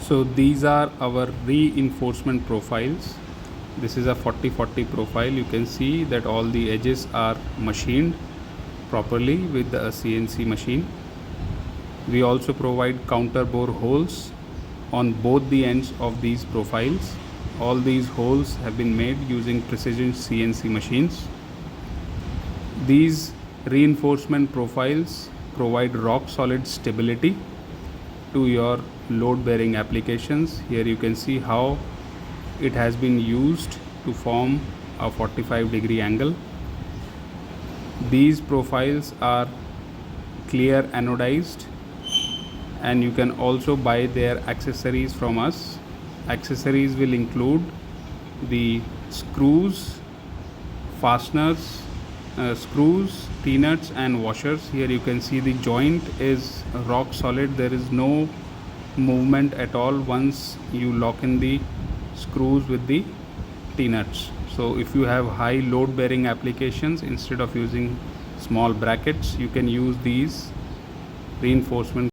So these are our reinforcement profiles. This is a 40-40 profile. You can see that all the edges are machined properly with the CNC machine. We also provide counter bore holes on both the ends of these profiles. All these holes have been made using precision CNC machines. These reinforcement profiles provide rock solid stability to your load bearing applications. Here you can see how it has been used to form a 45-degree angle. These profiles are clear anodized, and you can also buy their accessories from us. Accessories will include the screws, fasteners, screws, T-nuts and washers. Here you can see the joint is rock solid. There is no movement at all once you lock in the screws with the T-nuts. So if you have high load bearing applications, instead of using small brackets, you can use these reinforcement